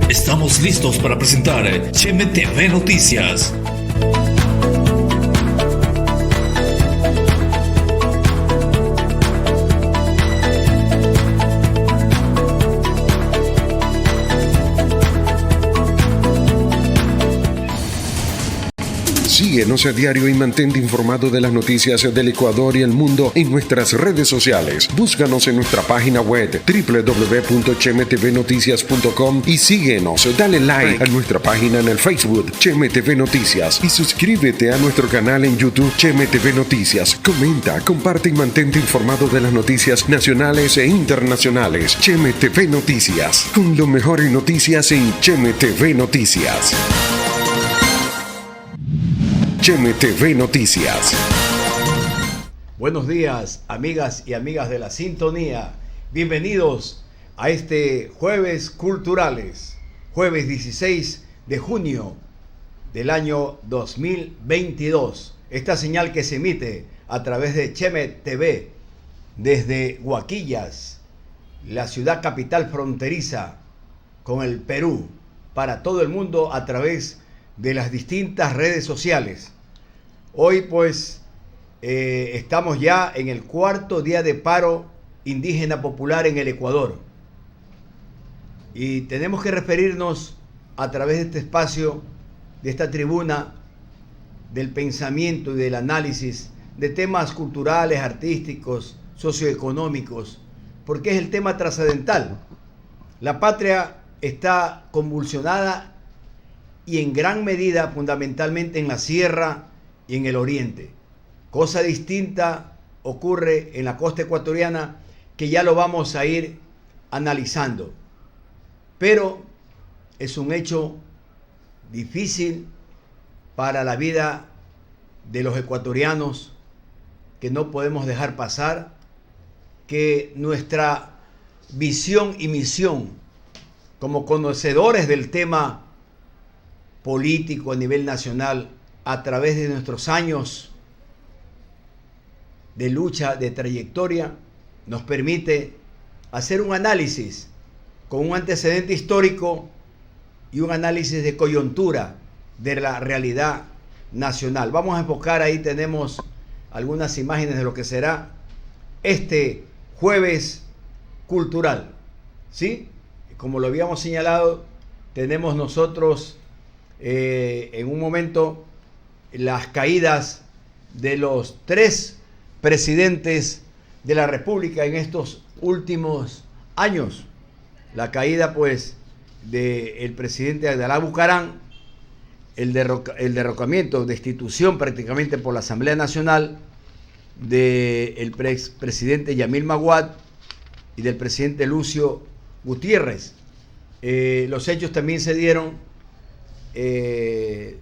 Estamos listos para presentar Cheme TV Noticias. Síguenos a diario y mantente informado de las noticias del Ecuador y el mundo en nuestras redes sociales. Búscanos en nuestra página web www.chemetvnoticias.com y síguenos, dale like a nuestra página en el Facebook Cheme TV Noticias y suscríbete a nuestro canal en YouTube Cheme TV Noticias. Comenta, comparte y mantente informado de las noticias nacionales e internacionales. Cheme TV Noticias, con lo mejor en noticias en Cheme TV Noticias. Cheme TV Noticias. Buenos días, amigas y amigas de la sintonía. Bienvenidos a este Jueves Culturales, jueves 16 de junio del año 2022. Esta señal que se emite a través de Cheme TV desde Huaquillas, la ciudad capital fronteriza con el Perú, para todo el mundo a través de las distintas redes sociales. Hoy pues estamos ya en el cuarto día de paro indígena popular en el Ecuador. Y tenemos que referirnos a través de este espacio, de esta tribuna, del pensamiento y del análisis de temas culturales, artísticos, socioeconómicos, porque es el tema trascendental. La patria está convulsionada y en gran medida, fundamentalmente en la sierra y en el oriente. Cosa distinta ocurre en la costa ecuatoriana, que ya lo vamos a ir analizando. Pero es un hecho difícil para la vida de los ecuatorianos que no podemos dejar pasar, que nuestra visión y misión como conocedores del tema político a nivel nacional, a través de nuestros años de lucha, de trayectoria, nos permite hacer un análisis con un antecedente histórico y un análisis de coyuntura de la realidad nacional. Vamos a enfocar, ahí tenemos algunas imágenes de lo que será este jueves cultural, ¿sí? Como lo habíamos señalado, tenemos nosotros en un momento las caídas de los 3 presidentes de la República en estos últimos años. La caída pues del presidente Abdalá Bucaram, el derrocamiento, destitución prácticamente por la Asamblea Nacional del presidente Yamil Maguad y del presidente Lucio Gutiérrez. Los hechos también se dieron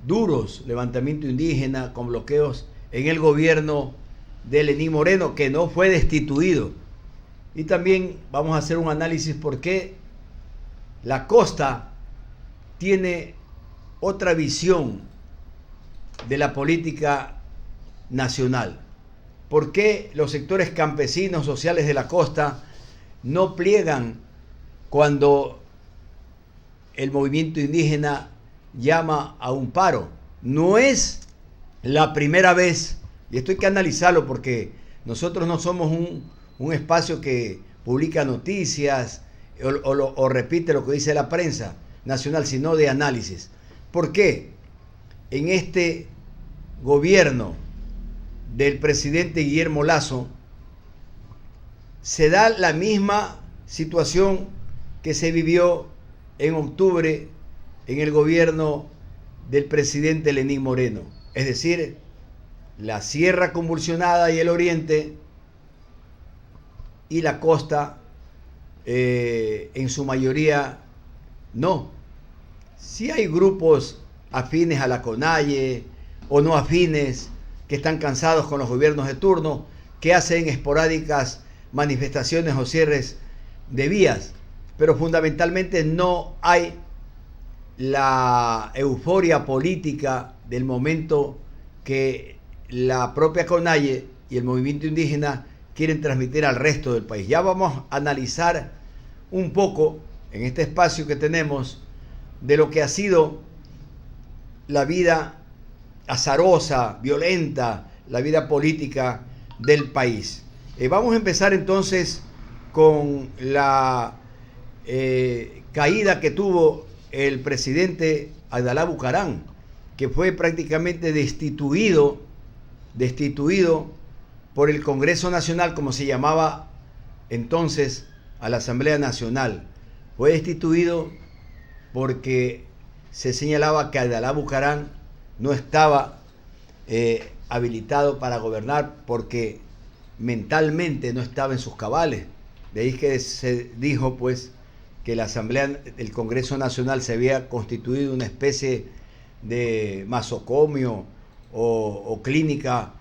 duros, levantamiento indígena con bloqueos en el gobierno de Lenín Moreno, que no fue destituido. Y también vamos a hacer un análisis por qué la costa tiene otra visión de la política nacional. ¿Por qué los sectores campesinos sociales de la costa no pliegan cuando el movimiento indígena llama a un paro? No es la primera vez, y esto hay que analizarlo porque nosotros no somos un espacio que publica noticias o repite lo que dice la prensa nacional, sino de análisis. ¿Por qué en este gobierno del presidente Guillermo Lasso se da la misma situación que se vivió en octubre en el gobierno del presidente Lenín Moreno? Es decir, la sierra convulsionada y el oriente, y la costa en su mayoría no. Sí hay grupos afines a la CONAIE o no afines que están cansados con los gobiernos de turno, que hacen esporádicas manifestaciones o cierres de vías, pero fundamentalmente no hay la euforia política del momento que la propia CONAIE y el movimiento indígena quieren transmitir al resto del país. Ya vamos a analizar un poco en este espacio que tenemos de lo que ha sido la vida azarosa, violenta, la vida política del país. Vamos a empezar entonces con la caída que tuvo el presidente Abdalá Bucaram, que fue prácticamente destituido por el Congreso Nacional, como se llamaba entonces a la Asamblea Nacional. Fue destituido porque se señalaba que Abdalá Bucaram no estaba habilitado para gobernar porque mentalmente no estaba en sus cabales. De ahí que se dijo pues que la Asamblea, el Congreso Nacional se había constituido una especie de masocomio o clínica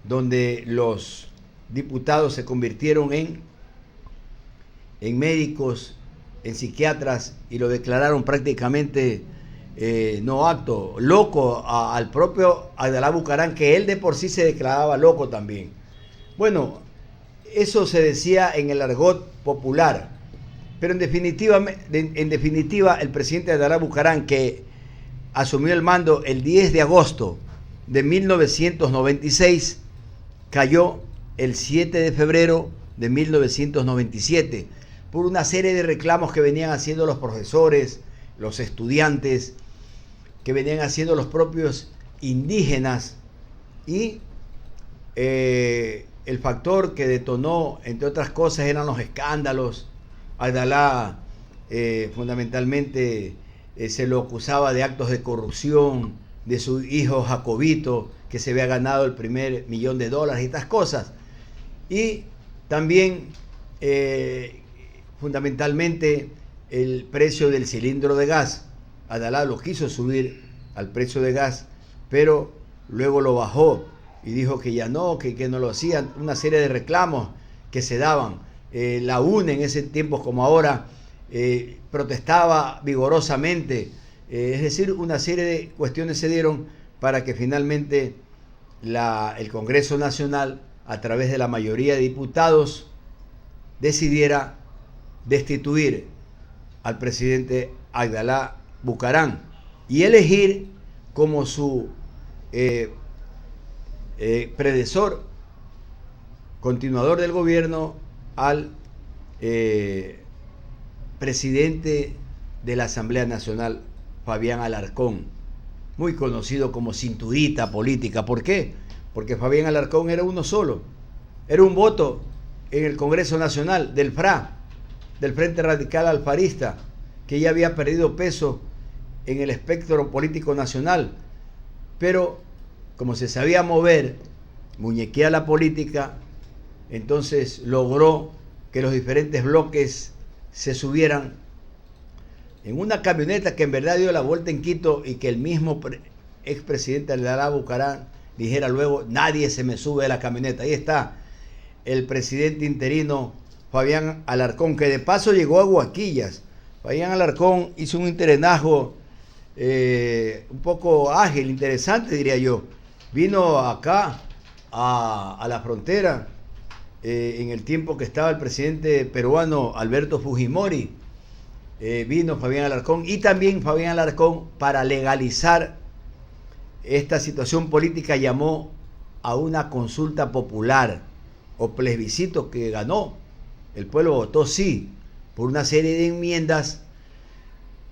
donde los diputados se convirtieron en médicos, en psiquiatras, y lo declararon prácticamente no apto, loco al propio Abdalá Bucaram, que él de por sí se declaraba loco también. Bueno, eso se decía en el argot popular, pero en definitiva el presidente Abdalá Bucaram, que asumió el mando el 10 de agosto de 1996, cayó el 7 de febrero de 1997 por una serie de reclamos que venían haciendo los profesores, los estudiantes, que venían haciendo los propios indígenas, y el factor que detonó, entre otras cosas, eran los escándalos. Abdalá fundamentalmente se lo acusaba de actos de corrupción, de su hijo Jacobito, que se había ganado el primer $1.000.000 y estas cosas. Y también fundamentalmente el precio del cilindro de gas. Abdalá lo quiso subir al precio de gas, pero luego lo bajó y dijo que ya no, que no lo hacían. Una serie de reclamos que se daban. La UNE en ese tiempo como ahora protestaba vigorosamente. Es decir, una serie de cuestiones se dieron para que finalmente el Congreso Nacional, a través de la mayoría de diputados, decidiera destituir al presidente Abdalá Bucaram y elegir como su predecesor, continuador del gobierno, al presidente de la Asamblea Nacional, Fabián Alarcón, muy conocido como cinturita política. ¿Por qué? Porque Fabián Alarcón era uno solo, era un voto en el Congreso Nacional del FRA, del Frente Radical Alfarista, que ya había perdido peso en el espectro político nacional, pero como se sabía mover, muñequear la política, entonces logró que los diferentes bloques se subieran en una camioneta que en verdad dio la vuelta en Quito, y que el mismo expresidente Abdalá Bucaram dijera luego: nadie se me sube de la camioneta. Ahí está el presidente interino Fabián Alarcón, que de paso llegó a Guaquillas. Fabián Alarcón hizo un interenazgo un poco ágil, interesante diría yo. Vino acá a la frontera en el tiempo que estaba el presidente peruano Alberto Fujimori. Vino Fabián Alarcón, y también Fabián Alarcón, para legalizar esta situación política, llamó a una consulta popular o plebiscito que ganó. El pueblo votó sí por una serie de enmiendas,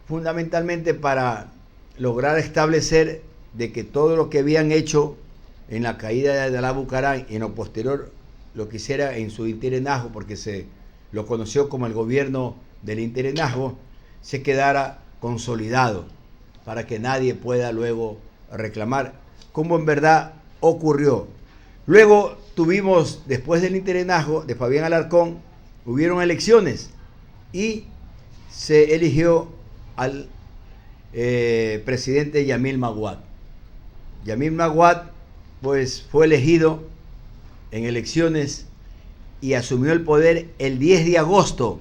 fundamentalmente para lograr establecer de que todo lo que habían hecho en la caída de Abdalá Bucaram y en lo posterior lo que hiciera en su interenazgo, porque se lo conoció como el gobierno del interenazgo, se quedara consolidado para que nadie pueda luego reclamar, como en verdad ocurrió. Luego tuvimos, después del interenazgo de Fabián Alarcón, hubieron elecciones y se eligió al presidente Yamil Maguad. Yamil Maguad pues fue elegido en elecciones y asumió el poder el 10 de agosto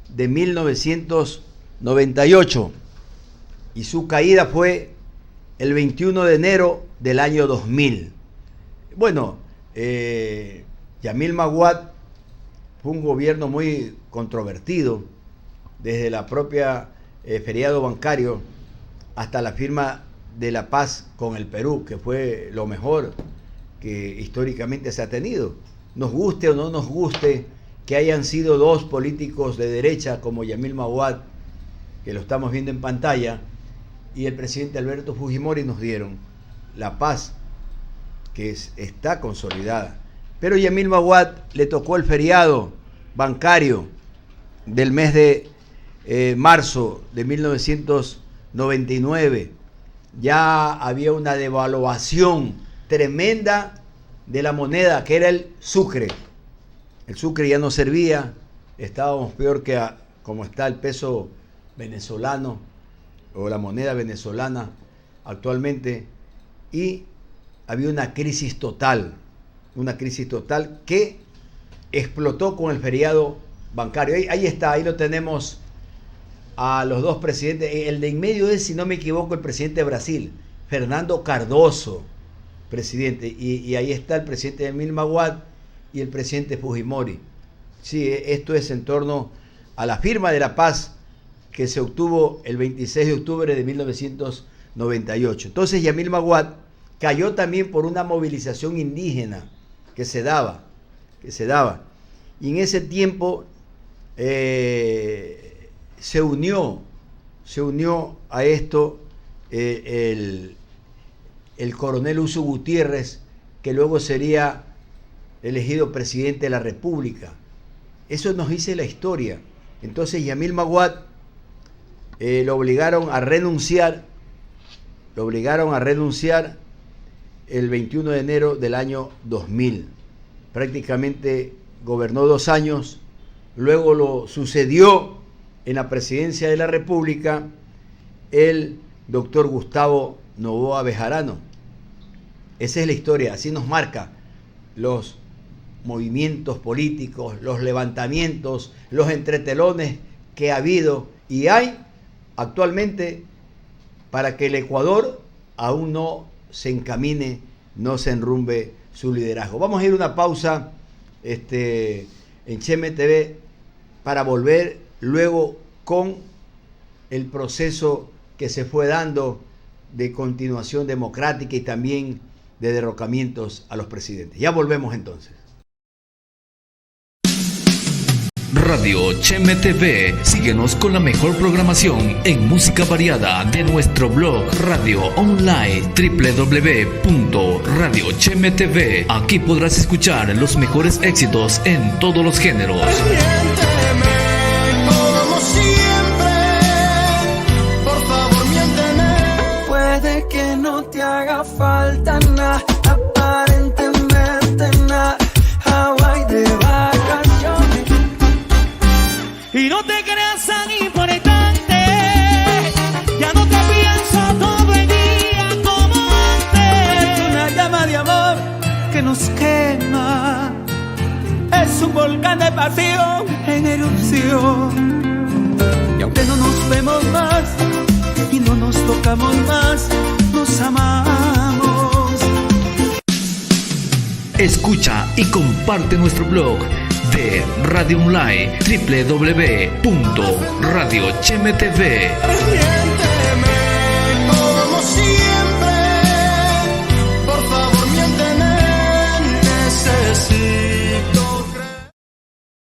de 1998, y su caída fue el 21 de enero del año 2000. Bueno, Yamil Maguad fue un gobierno muy controvertido, desde la propia feriado bancario hasta la firma de la paz con el Perú, que fue lo mejor que históricamente se ha tenido. Nos guste o no nos guste que hayan sido dos políticos de derecha como Yamil Mahuad, que lo estamos viendo en pantalla, y el presidente Alberto Fujimori, nos dieron la paz que está consolidada. Pero Yamil Mahuad le tocó el feriado bancario del mes de marzo de 1999. Ya había una devaluación tremenda de la moneda, que era el sucre. El sucre ya no servía, estábamos peor que como está el peso venezolano o la moneda venezolana actualmente, y había una crisis total que explotó con el feriado bancario. Ahí está, ahí lo tenemos a los dos presidentes. El de en medio es, si no me equivoco, el presidente de Brasil, Fernando Cardoso, presidente, y ahí está el presidente Yamil Mahuad y el presidente Fujimori. Sí, esto es en torno a la firma de la paz que se obtuvo el 26 de octubre de 1998. Entonces Yamil Mahuad cayó también por una movilización indígena que se daba. Y en ese tiempo se unió a esto el coronel Uso Gutiérrez, que luego sería elegido presidente de la República. Eso nos dice la historia. Entonces Yamil Mahuad lo obligaron a renunciar el 21 de enero del año 2000. Prácticamente gobernó 2 años. Luego lo sucedió en la presidencia de la República el doctor Gustavo Noboa Bejarano. Esa es la historia, así nos marca los movimientos políticos, los levantamientos, los entretelones que ha habido y hay actualmente para que el Ecuador aún no se encamine, no se enrumbe su liderazgo. Vamos a ir a una pausa en Cheme TV para volver luego con el proceso que se fue dando de continuación democrática y también de derrocamientos a los presidentes. Ya volvemos entonces. Radio Cheme TV. Síguenos con la mejor programación en música variada de nuestro blog radio online www.radiochemetv. Aquí podrás escuchar los mejores éxitos en todos los géneros. Miénteme, como siempre, por favor miénteme. Puede que no te haga falta nada, aparentemente nada. Hawaii de vacaciones. Y no te creas tan importante, ya no te pienso todo el día como antes. Es una llama de amor que nos quema, es un volcán de pasión en erupción. Y aunque no nos vemos más y no nos tocamos más, nos amamos. Escucha y comparte nuestro blog de Radio Online www.radiochemetv. Miénteme, como siempre, por favor miénteme, necesito creer.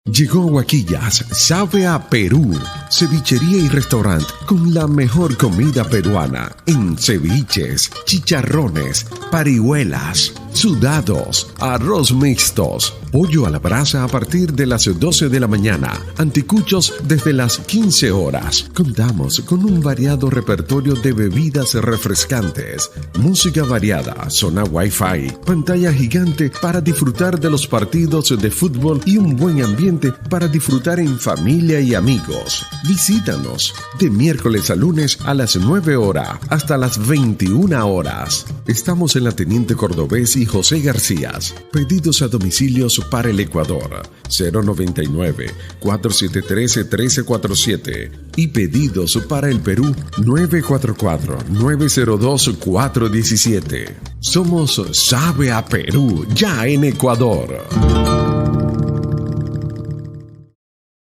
Llegó a Huaquillas, sabe a Perú. Cevichería y restaurante con la mejor comida peruana en ceviches, chicharrones, parihuelas, sudados, arroz mixtos, pollo a la brasa a partir de las 12 de la mañana, anticuchos desde las 15 horas. Contamos con un variado repertorio de bebidas refrescantes, música variada, zona Wi-Fi, pantalla gigante para disfrutar de los partidos de fútbol y un buen ambiente para disfrutar en familia y amigos. Visítanos de miércoles a lunes a las 9 horas hasta las 21 horas. Estamos en la Teniente Cordobés y José García. Pedidos a domicilios para el Ecuador 099-473-1347 y pedidos para el Perú 944-902-417. Somos Sabe a Perú, ya en Ecuador.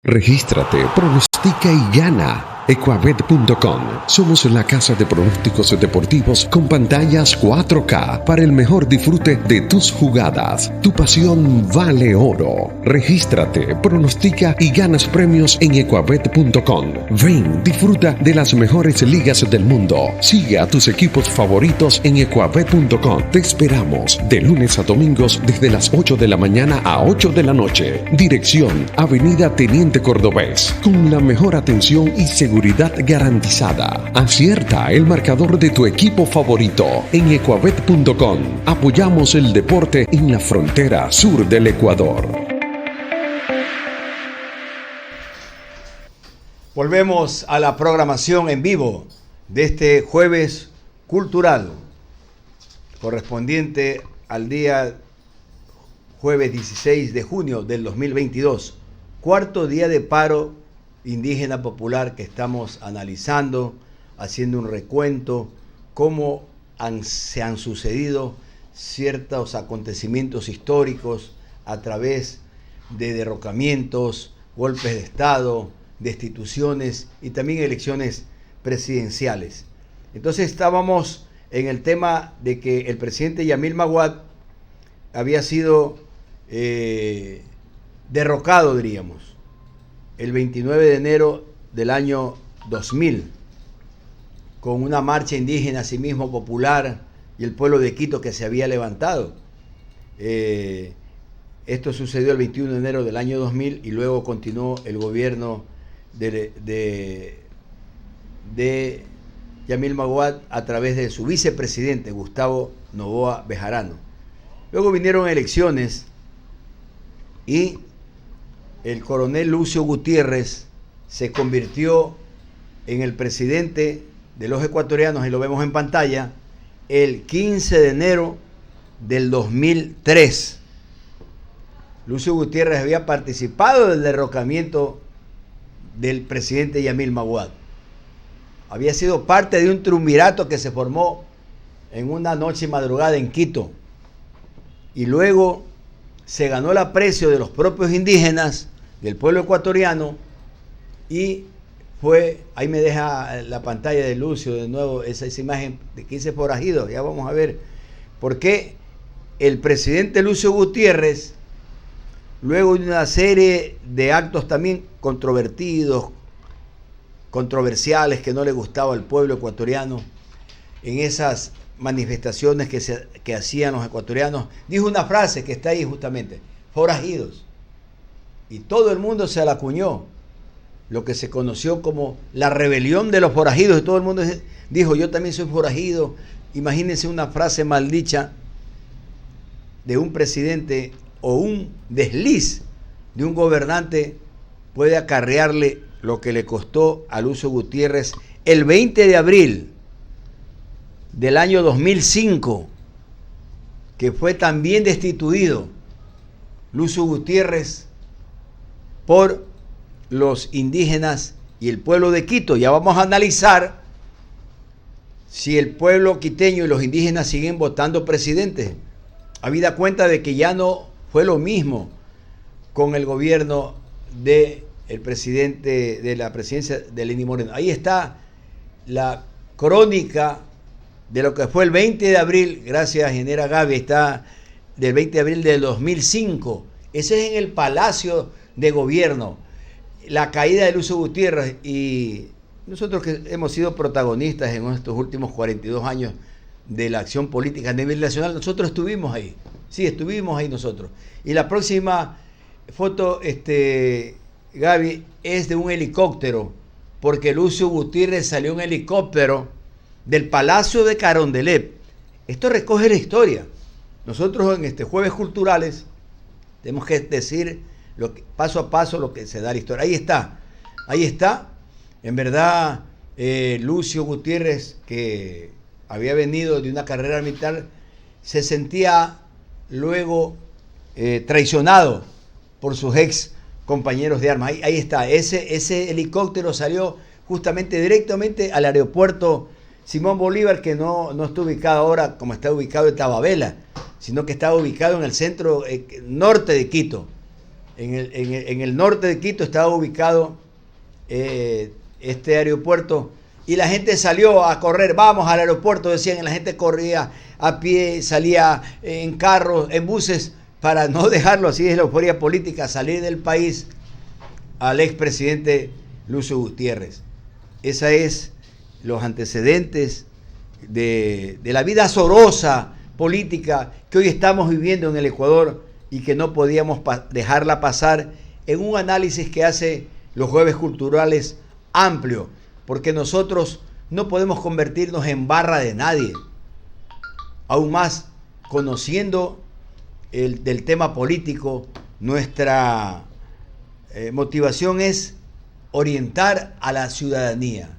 Regístrate, pronostica y gana. Equabet.com. Somos la casa de pronósticos deportivos con pantallas 4K para el mejor disfrute de tus jugadas. Tu pasión vale oro. Regístrate, pronostica y ganas premios en Equabet.com. Ven, disfruta de las mejores ligas del mundo. Sigue a tus equipos favoritos en Equabet.com. Te esperamos de lunes a domingos desde las 8 de la mañana a 8 de la noche. Dirección: Avenida Teniente Cordobés. Con la mejor atención y seguridad garantizada. Acierta el marcador de tu equipo favorito en Equabet.com. Apoyamos el deporte en la frontera sur del Ecuador. Volvemos a la programación en vivo de este jueves cultural, correspondiente al día jueves 16 de junio del 2022, cuarto día de paro indígena popular que estamos analizando, haciendo un recuento, cómo se han sucedido ciertos acontecimientos históricos a través de derrocamientos, golpes de Estado, destituciones y también elecciones presidenciales. Entonces estábamos en el tema de que el presidente Yamil Maguad había sido derrocado, diríamos, el 29 de enero del año 2000, con una marcha indígena, asimismo popular, y el pueblo de Quito que se había levantado. Esto sucedió el 21 de enero del año 2000 y luego continuó el gobierno de Yamil Maguad a través de su vicepresidente, Gustavo Noboa Bejarano. Luego vinieron elecciones y el coronel Lucio Gutiérrez se convirtió en el presidente de los ecuatorianos, y lo vemos en pantalla, el 15 de enero del 2003. Lucio Gutiérrez había participado del derrocamiento del presidente Yamil Maguad. Había sido parte de un triunvirato que se formó en una noche y madrugada en Quito. Y luego se ganó el aprecio de los propios indígenas, del pueblo ecuatoriano, y fue, ahí me deja la pantalla de Lucio de nuevo, esa imagen de 15 forajidos. Ya vamos a ver por qué el presidente Lucio Gutiérrez, luego de una serie de actos también controversiales que no le gustaba al pueblo ecuatoriano, en esas manifestaciones que hacían los ecuatorianos, dijo una frase que está ahí justamente: forajidos. Y todo el mundo se la acuñó, lo que se conoció como la rebelión de los forajidos, y todo el mundo dijo: yo también soy forajido. Imagínense una frase maldicha de un presidente, o un desliz de un gobernante puede acarrearle lo que le costó a Lucio Gutiérrez el 20 de abril del año 2005, que fue también destituido Lucio Gutiérrez por los indígenas y el pueblo de Quito. Ya vamos a analizar si el pueblo quiteño y los indígenas siguen votando presidente, habida cuenta de que ya no fue lo mismo con el gobierno del presidente de la presidencia de Lenín Moreno. Ahí está la crónica de lo que fue el 20 de abril, gracias a Genera Gaby, está del 20 de abril del 2005. Ese es en el Palacio de Gobierno, la caída de Lucio Gutiérrez. Y nosotros que hemos sido protagonistas en estos últimos 42 años de la acción política a nivel nacional, nosotros estuvimos ahí. Sí, estuvimos ahí nosotros. Y la próxima foto, Gaby, es de un helicóptero, porque Lucio Gutiérrez salió en helicóptero del Palacio de Carondelet. Esto recoge la historia. Nosotros en Jueves Culturales tenemos que decir paso a paso lo que se da la historia. Ahí está. En verdad, Lucio Gutiérrez, que había venido de una carrera militar, se sentía luego traicionado por sus ex compañeros de armas. Ahí está, ese helicóptero salió justamente directamente al aeropuerto Simón Bolívar, que no está ubicado ahora como está ubicado en Tababela, sino que está ubicado en el centro norte de Quito. En el norte de Quito estaba ubicado este aeropuerto y la gente salió a correr, vamos al aeropuerto, decían, y la gente corría a pie, salía en carros, en buses, para no dejarlo, así es la euforia política, salir del país al expresidente Lucio Gutiérrez. Esos es los antecedentes de la vida azorosa política que hoy estamos viviendo en el Ecuador y que no podíamos dejarla pasar en un análisis que hace los Jueves Culturales amplio, porque nosotros no podemos convertirnos en barra de nadie, aún más conociendo del tema político. Nuestra motivación es orientar a la ciudadanía,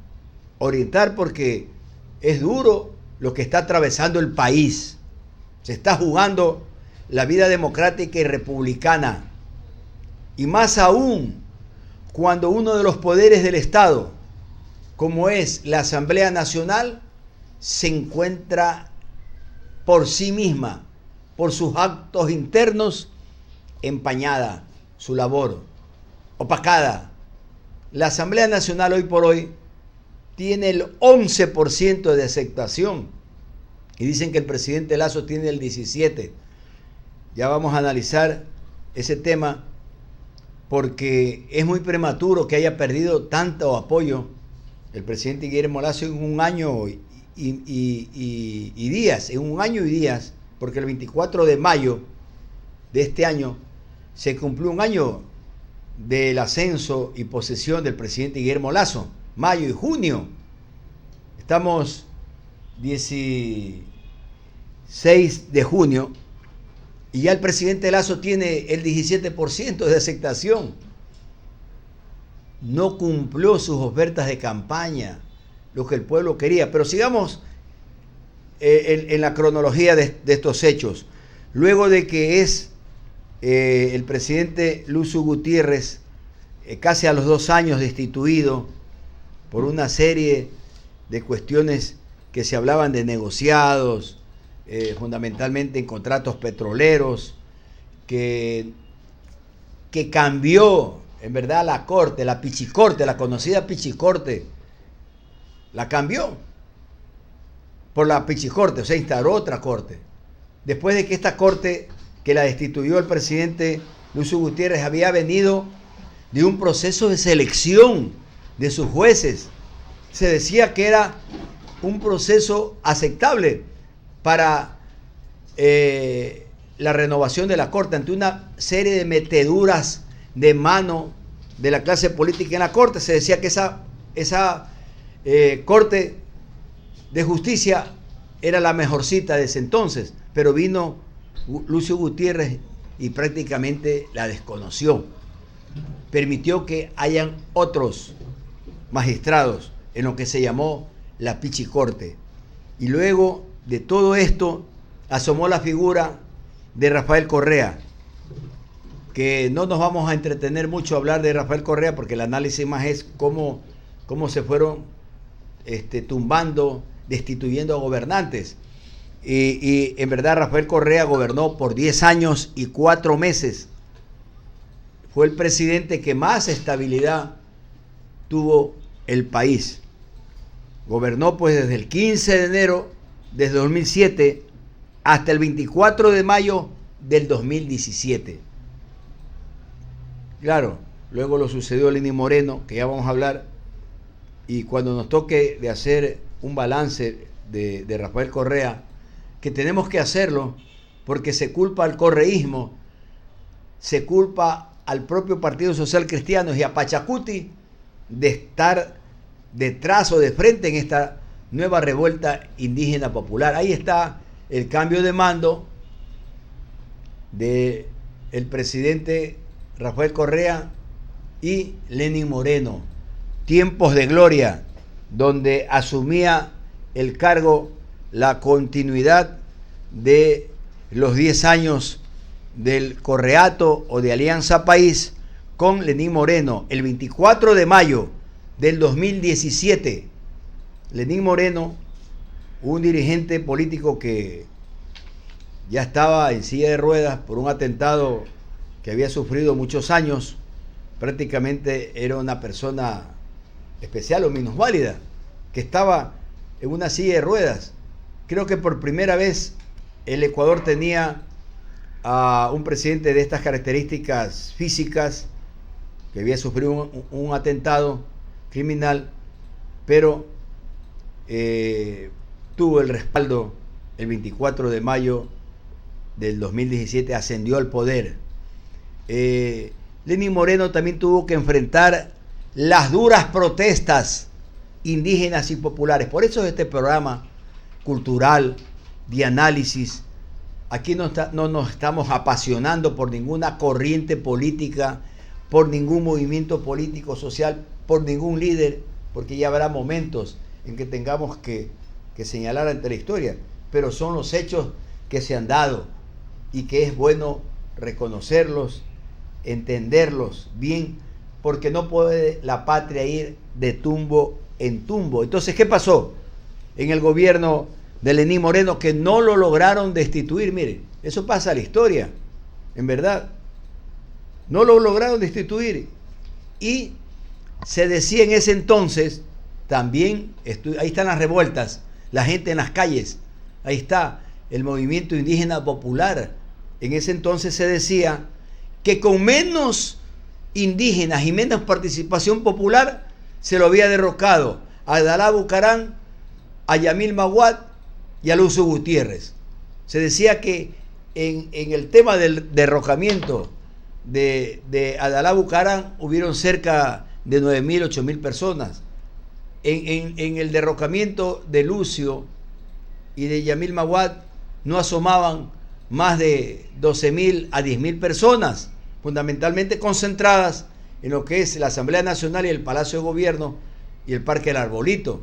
orientar porque es duro lo que está atravesando el país, se está jugando la vida democrática y republicana, y más aún cuando uno de los poderes del Estado, como es la Asamblea Nacional, se encuentra por sí misma, por sus actos internos, empañada su labor, opacada. La Asamblea Nacional hoy por hoy tiene el 11% de aceptación y dicen que el presidente Lasso tiene el 17%. Ya vamos a analizar ese tema porque es muy prematuro que haya perdido tanto apoyo el presidente Guillermo Lasso en un año y días, porque el 24 de mayo de este año se cumplió un año del ascenso y posesión del presidente Guillermo Lasso, mayo y junio. Estamos 16 de junio y ya el presidente Lasso tiene el 17% de aceptación. No cumplió sus ofertas de campaña, lo que el pueblo quería. Pero sigamos en la cronología de estos hechos. Luego de que es el presidente Lucio Gutiérrez, casi a los 2 años destituido por una serie de cuestiones que se hablaban de negociados, fundamentalmente en contratos petroleros, que cambió en verdad la corte, la Pichicorte, la conocida Pichicorte, la cambió por la Pichicorte, o sea, instauró otra corte. Después de que esta corte, que la destituyó el presidente Lucio Gutiérrez, había venido de un proceso de selección de sus jueces. Se decía que era un proceso aceptable para la renovación de la corte ante una serie de meteduras de mano de la clase política en la corte. Se decía que esa corte de justicia era la mejorcita de ese entonces, pero vino Lucio Gutiérrez y prácticamente la desconoció. Permitió que hayan otros magistrados en lo que se llamó la Pichicorte. Y luego de todo esto asomó la figura de Rafael Correa, que no nos vamos a entretener mucho a hablar de Rafael Correa porque el análisis más es cómo se fueron tumbando, destituyendo a gobernantes. Y en verdad Rafael Correa gobernó por 10 años y 4 meses. Fue el presidente que más estabilidad tuvo el país. Gobernó pues desde el 15 de enero de 2007 hasta el 24 de mayo del 2017. Claro, luego lo sucedió Lenín Moreno, que ya vamos a hablar, y cuando nos toque de hacer un balance de Rafael Correa, que tenemos que hacerlo porque se culpa al correísmo, se culpa al propio Partido Social Cristiano y a Pachacuti de estar detrás o de frente en esta nueva revuelta indígena popular. Ahí está el cambio de mando del presidente Rafael Correa y Lenín Moreno. Tiempos de gloria, donde asumía el cargo la continuidad de los 10 años del Correato o de Alianza País con Lenín Moreno. El 24 de mayo del 2017, Lenín Moreno, un dirigente político que ya estaba en silla de ruedas por un atentado que había sufrido muchos años, prácticamente era una persona especial o minusválida, que estaba en una silla de ruedas. Creo que por primera vez el Ecuador tenía a un presidente de estas características físicas, que había sufrido un atentado criminal, pero tuvo el respaldo el 24 de mayo del 2017, ascendió al poder. Lenín Moreno también tuvo que enfrentar las duras protestas indígenas y populares. Por eso este programa cultural, de análisis, aquí no nos estamos apasionando por ninguna corriente política, por ningún movimiento político social, por ningún líder, porque ya habrá momentos en que tengamos que señalar ante la historia, pero son los hechos que se han dado y que es bueno reconocerlos, entenderlos bien, porque no puede la patria ir de tumbo en tumbo. Entonces, ¿qué pasó en el gobierno de Lenín Moreno? Que no lo lograron destituir. Mire, eso pasa a la historia, en verdad. No lo lograron destituir. Y se decía en ese entonces, también, ahí están las revueltas, la gente en las calles, ahí está el movimiento indígena popular. En ese entonces se decía que con menos indígenas y menos participación popular se lo había derrocado a Abdalá Bucaram, a Yamil Maguad y a Lucio Gutiérrez. Se decía que en el tema del derrocamiento de Abdalá Bucaram hubieron cerca de 9.000, 8.000 personas. En el derrocamiento de Lucio y de Yamil Maguad no asomaban más de 12.000 a 10.000 personas, fundamentalmente concentradas en lo que es la Asamblea Nacional y el Palacio de Gobierno y el Parque del Arbolito.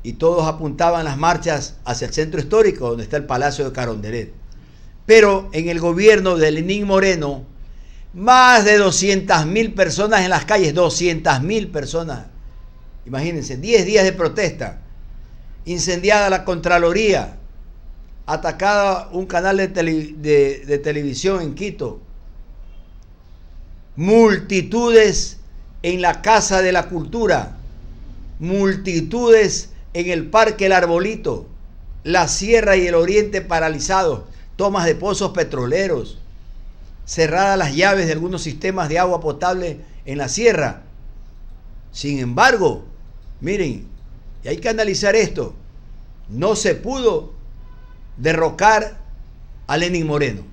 Y todos apuntaban las marchas hacia el centro histórico, donde está el Palacio de Carondelet. Pero en el gobierno de Lenín Moreno, más de 200.000 personas en las calles, 200.000 personas. Imagínense, 10 días de protesta, incendiada la Contraloría, atacada un canal de televisión en Quito, multitudes en la Casa de la Cultura, multitudes en el Parque El Arbolito, la Sierra y el Oriente paralizados, tomas de pozos petroleros, cerradas las llaves de algunos sistemas de agua potable en la sierra. Sin embargo, miren, y hay que analizar esto, no se pudo derrocar a Lenín Moreno.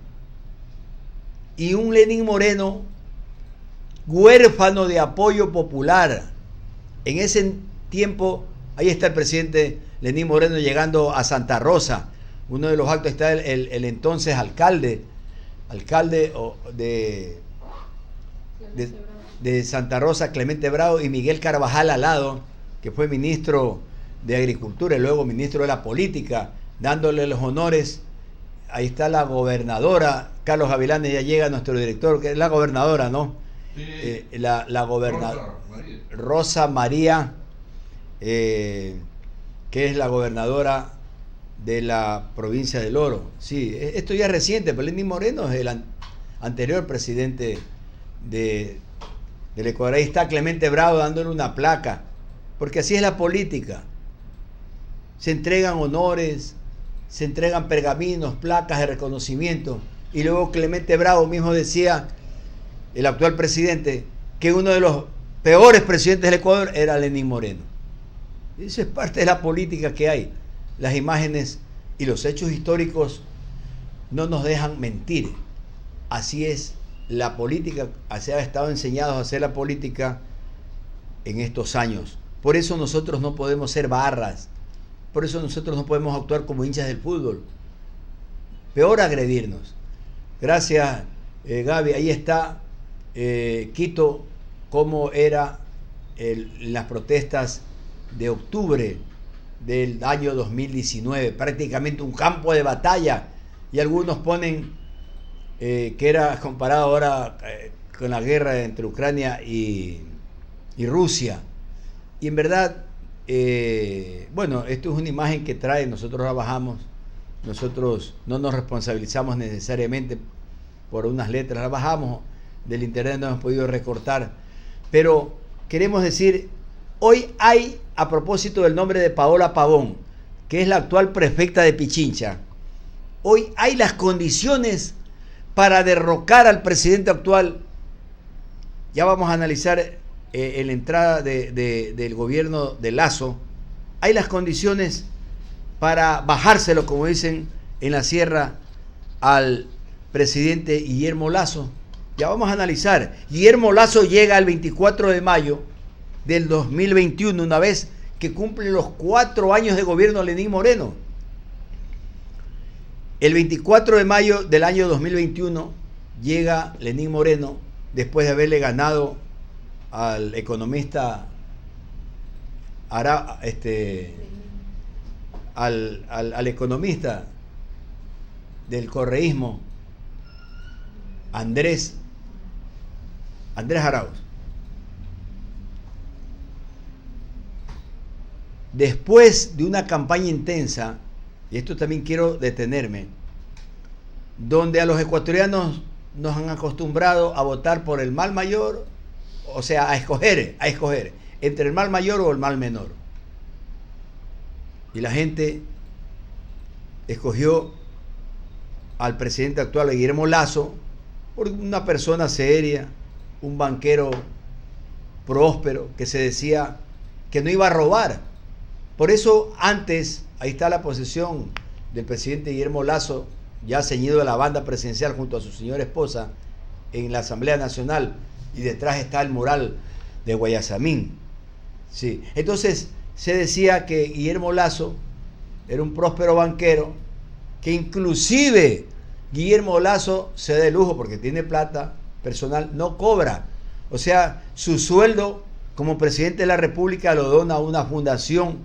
Y un Lenín Moreno huérfano de apoyo popular. En ese tiempo, ahí está el presidente Lenín Moreno llegando a Santa Rosa. Uno de los actos está el entonces alcalde de Santa Rosa, Clemente Bravo, y Miguel Carvajal al lado, que fue ministro de Agricultura y luego ministro de la Política, dándole los honores. Ahí está la gobernadora, Carlos Gavilanes, ya llega nuestro director, que es la gobernadora, ¿no? Sí. La gobernadora Rosa María, que es la gobernadora de la provincia del Oro. Sí, esto ya es reciente, pero Lenín Moreno es el anterior presidente del Ecuador. Ahí está Clemente Bravo dándole una placa, porque así es la política. Se entregan honores, se entregan pergaminos, placas de reconocimiento, y luego Clemente Bravo mismo decía, el actual presidente, que uno de los peores presidentes del Ecuador era Lenín Moreno. Eso es parte de la política que hay. Las imágenes y los hechos históricos no nos dejan mentir. Así es la política, así ha estado enseñados a hacer la política en estos años. Por eso nosotros no podemos ser barras, por eso nosotros no podemos actuar como hinchas del fútbol. Peor agredirnos. Gracias, Gaby. Ahí está Quito, cómo era las protestas de octubre del año 2019, prácticamente un campo de batalla, y algunos ponen que era comparado ahora con la guerra entre Ucrania y Rusia, y en verdad, bueno, esto es una imagen que trae, nosotros la bajamos, nosotros no nos responsabilizamos necesariamente por unas letras, la bajamos del internet, no hemos podido recortar, pero queremos decir, hoy hay, a propósito del nombre de Paola Pavón, que es la actual prefecta de Pichincha, hoy hay las condiciones para derrocar al presidente actual. Ya vamos a analizar en la entrada del gobierno de Lasso. Hay las condiciones para bajárselo, como dicen en la sierra, al presidente Guillermo Lasso. Ya vamos a analizar. Guillermo Lasso llega el 24 de mayo del 2021, una vez que cumple los 4 años de gobierno Lenín Moreno. El 24 de mayo del año 2021 llega Lenín Moreno después de haberle ganado al economista al economista del correísmo Andrés Arauz. Después de una campaña intensa, y esto también quiero detenerme, donde a los ecuatorianos nos han acostumbrado a votar por el mal mayor, o sea, a escoger entre el mal mayor o el mal menor. Y la gente escogió al presidente actual, Guillermo Lasso, por una persona seria, un banquero próspero, que se decía que no iba a robar. Por eso antes, ahí está la posición del presidente Guillermo Lasso, ya ceñido de la banda presidencial junto a su señora esposa en la Asamblea Nacional, y detrás está el mural de Guayasamín. Sí. Entonces se decía que Guillermo Lasso era un próspero banquero, que inclusive Guillermo Lasso se da de lujo porque tiene plata personal, no cobra. O sea, su sueldo como presidente de la República lo dona a una fundación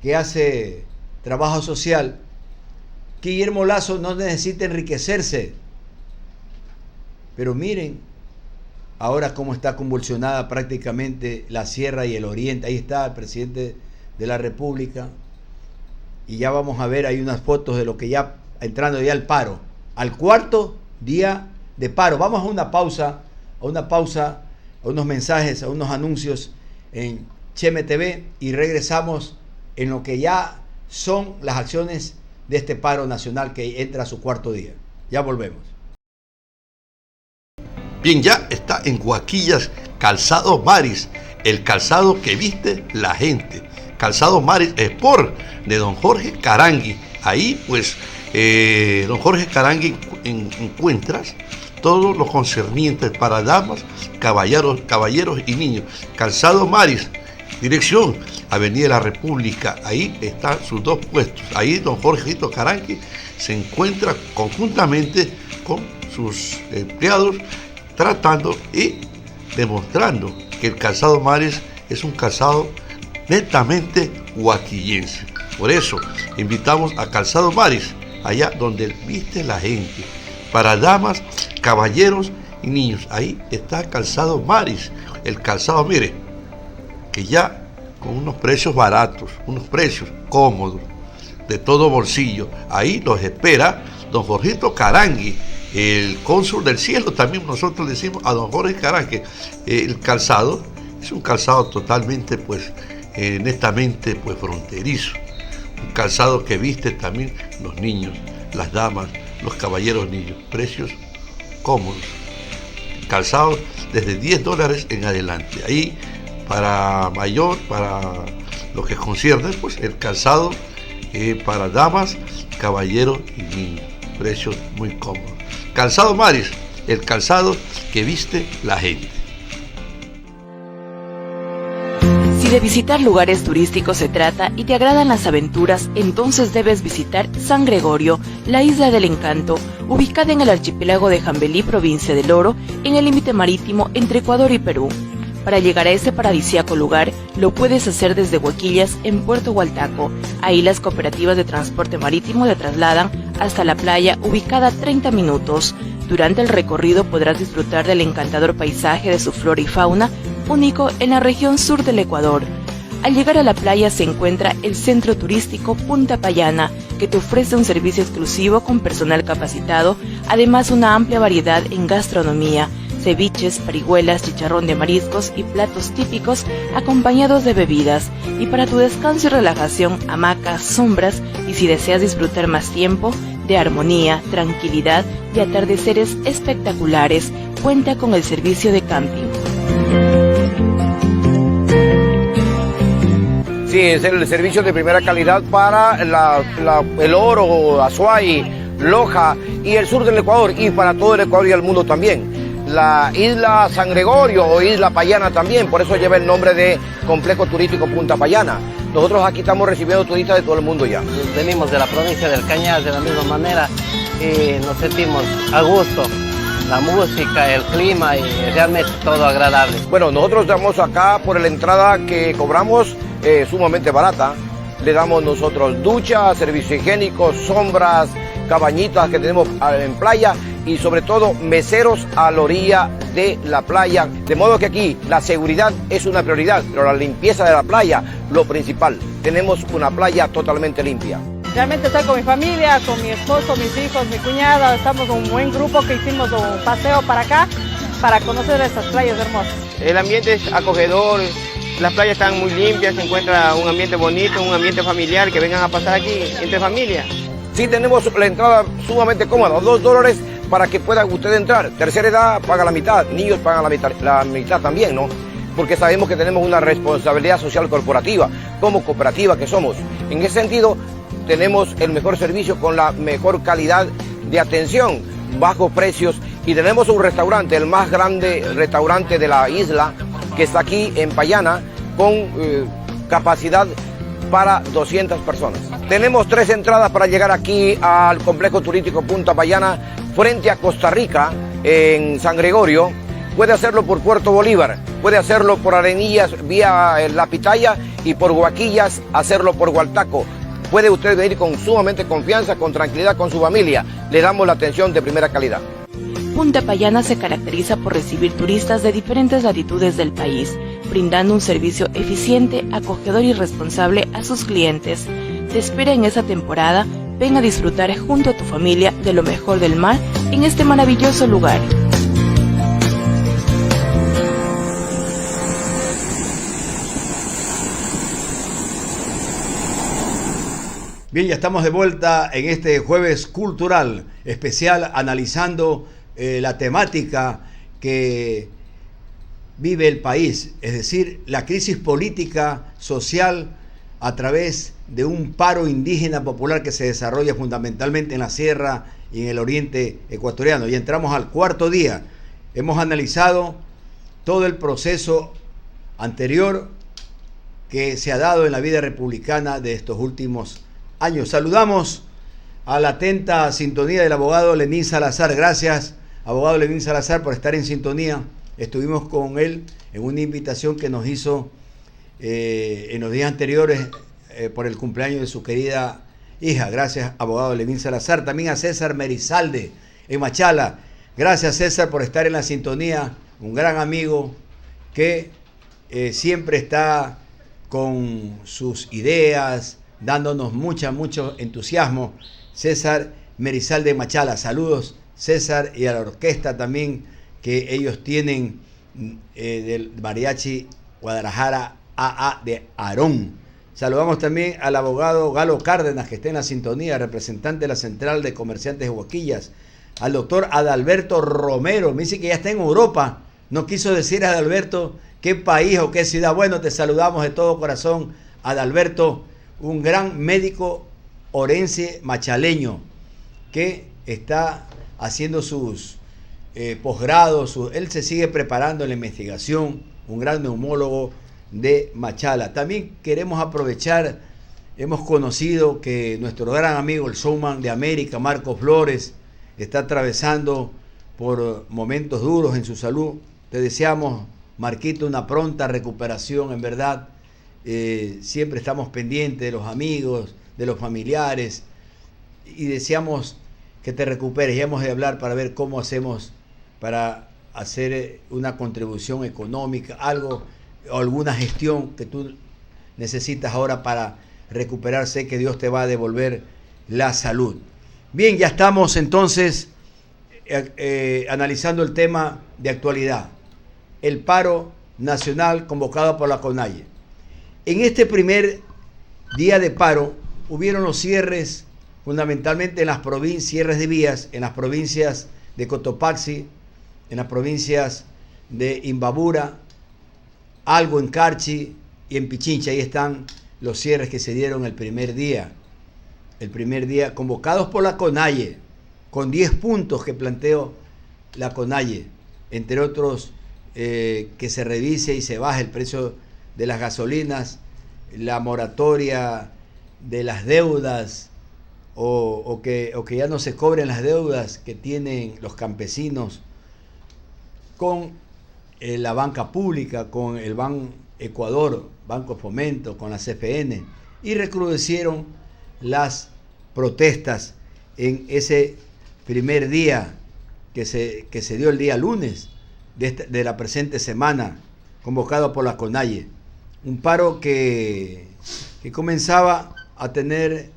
que hace trabajo social. Que Guillermo Lasso no necesita enriquecerse. Pero miren ahora cómo está convulsionada prácticamente la sierra y el oriente. Ahí está el presidente de la República. Y ya vamos a ver, hay unas fotos de lo que ya, entrando ya al paro, al 4º día de paro. Vamos a una pausa, a unos mensajes, a unos anuncios en Cheme TV, y regresamos en lo que ya son las acciones de este paro nacional que entra a su 4º día. Ya volvemos. Bien, ya está en Guaquillas Calzado Maris, el calzado que viste la gente. Calzado Maris Sport de don Jorge Carangui. Ahí pues don Jorge Carangui encuentras todo lo concerniente para damas, caballeros y niños. Calzado Maris, dirección Avenida de la República. Ahí están sus 2 puestos. Ahí don Jorgito Carangui se encuentra conjuntamente con sus empleados, tratando y demostrando que el Calzado Maris es un calzado netamente guaquillense. Por eso invitamos a Calzado Maris, allá donde viste la gente, para damas, caballeros y niños. Ahí está Calzado Maris, el calzado, mire, que ya con unos precios baratos, unos precios cómodos, de todo bolsillo. Ahí los espera don Jorgito Carangui, el cónsul del cielo. También nosotros le decimos a don Jorge Carangui, el calzado es un calzado totalmente pues netamente pues fronterizo, un calzado que viste también los niños, las damas, los caballeros niños, precios cómodos, calzados desde $10 en adelante. Ahí para mayor, para lo que concierne pues el calzado para damas, caballeros y niños, precios muy cómodos. Calzado Maris, el calzado que viste la gente. Si de visitar lugares turísticos se trata y te agradan las aventuras, entonces debes visitar San Gregorio, la isla del encanto, ubicada en el archipiélago de Jambelí, provincia del Oro, en el límite marítimo entre Ecuador y Perú. Para llegar a este paradisíaco lugar, lo puedes hacer desde Huaquillas en Puerto Hualtaco. Ahí las cooperativas de transporte marítimo te trasladan hasta la playa, ubicada a 30 minutos. Durante el recorrido podrás disfrutar del encantador paisaje de su flora y fauna, único en la región sur del Ecuador. Al llegar a la playa se encuentra el centro turístico Punta Payana, que te ofrece un servicio exclusivo con personal capacitado, además una amplia variedad en gastronomía, ceviches, parihuelas, chicharrón de mariscos y platos típicos acompañados de bebidas. Y para tu descanso y relajación, hamacas, sombras y si deseas disfrutar más tiempo de armonía, tranquilidad y atardeceres espectaculares, cuenta con el servicio de camping. Sí, es el servicio de primera calidad para el Oro, Azuay, Loja y el sur del Ecuador, y para todo el Ecuador y el mundo también. La isla San Gregorio o isla Payana también, por eso lleva el nombre de Complejo Turístico Punta Payana. Nosotros aquí estamos recibiendo turistas de todo el mundo ya. Venimos de la provincia del Cañar de la misma manera y nos sentimos a gusto. La música, el clima y realmente todo agradable. Bueno, nosotros estamos acá por la entrada que cobramos sumamente barata. Le damos nosotros ducha, servicio higiénico, sombras, cabañitas que tenemos en playa y sobre todo meseros a la orilla de la playa. De modo que aquí la seguridad es una prioridad, pero la limpieza de la playa, lo principal. Tenemos una playa totalmente limpia. Realmente estoy con mi familia, con mi esposo, mis hijos, mi cuñada. Estamos un buen grupo que hicimos un paseo para acá para conocer estas playas hermosas. El ambiente es acogedor, las playas están muy limpias, se encuentra un ambiente bonito, un ambiente familiar, que vengan a pasar aquí entre familia. Sí, tenemos la entrada sumamente cómoda, $2 para que pueda usted entrar. Tercera edad paga la mitad, niños pagan la mitad también, ¿no? Porque sabemos que tenemos una responsabilidad social corporativa, como cooperativa que somos. En ese sentido, tenemos el mejor servicio con la mejor calidad de atención, bajos precios, y tenemos un restaurante, el más grande restaurante de la isla, que está aquí en Payana, con capacidad para 200 personas. Tenemos 3 entradas para llegar aquí al Complejo Turístico Punta Payana, frente a Costa Rica, en San Gregorio. Puede hacerlo por Puerto Bolívar, puede hacerlo por Arenillas vía La Pitaya y por Huaquillas hacerlo por Hualtaco. Puede usted venir con sumamente confianza, con tranquilidad con su familia. Le damos la atención de primera calidad. Punta Payana se caracteriza por recibir turistas de diferentes latitudes del país, brindando un servicio eficiente, acogedor y responsable a sus clientes. Te espera en esa temporada. Ven a disfrutar junto a tu familia de lo mejor del mar en este maravilloso lugar. Bien, ya estamos de vuelta en este jueves cultural especial analizando la temática que vive el país, es decir, la crisis política, social, a través de un paro indígena popular que se desarrolla fundamentalmente en la sierra y en el oriente ecuatoriano. Y entramos al cuarto día. Hemos analizado todo el proceso anterior que se ha dado en la vida republicana de estos últimos años. Saludamos a la atenta sintonía del abogado Lenín Salazar. Gracias, abogado Lenín Salazar, por estar en sintonía. Estuvimos con él en una invitación que nos hizo en los días anteriores por el cumpleaños de su querida hija. Gracias, abogado Lenín Salazar. También a César Merizalde en Machala. Gracias, César, por estar en la sintonía. Un gran amigo que siempre está con sus ideas, dándonos mucho entusiasmo. César Merizalde de Machala. Saludos, César, y a la orquesta también que ellos tienen del Mariachi Guadalajara AA de Aarón. Saludamos también al abogado Galo Cárdenas, que está en la sintonía, representante de la Central de Comerciantes de Huaquillas. Al doctor Adalberto Romero, me dice que ya está en Europa. No quiso decir Adalberto qué país o qué ciudad. Bueno, te saludamos de todo corazón, Adalberto, un gran médico orense machaleño que está haciendo sus posgrados. Él se sigue preparando en la investigación, un gran neumólogo de Machala. También queremos aprovechar, hemos conocido que nuestro gran amigo, el showman de América, Marco Flores, está atravesando por momentos duros en su salud. Te deseamos, Marquito, una pronta recuperación, en verdad. Siempre estamos pendientes de los amigos, de los familiares, y deseamos que te recuperes. Ya hemos de hablar para ver cómo hacemos para hacer una contribución económica, algo o alguna gestión que tú necesitas ahora para recuperar. Sé que Dios te va a devolver la salud. Bien, ya estamos entonces analizando el tema de actualidad, el paro nacional convocado por la CONAIE. En este primer día de paro hubieron los cierres fundamentalmente en las provincias, cierres de vías en las provincias de Cotopaxi, en las provincias de Imbabura, algo en Carchi y en Pichincha. Ahí están los cierres que se dieron el primer día convocados por la CONAIE, con 10 puntos que planteó la CONAIE, entre otros que se revise y se baje el precio de las gasolinas, la moratoria de las deudas o que ya no se cobren las deudas que tienen los campesinos con la banca pública, con el Ban Ecuador, Banco Fomento, con la CFN, y recrudecieron las protestas en ese primer día que se dio el día lunes de la presente semana, convocado por la CONAIE. Un paro que comenzaba a tener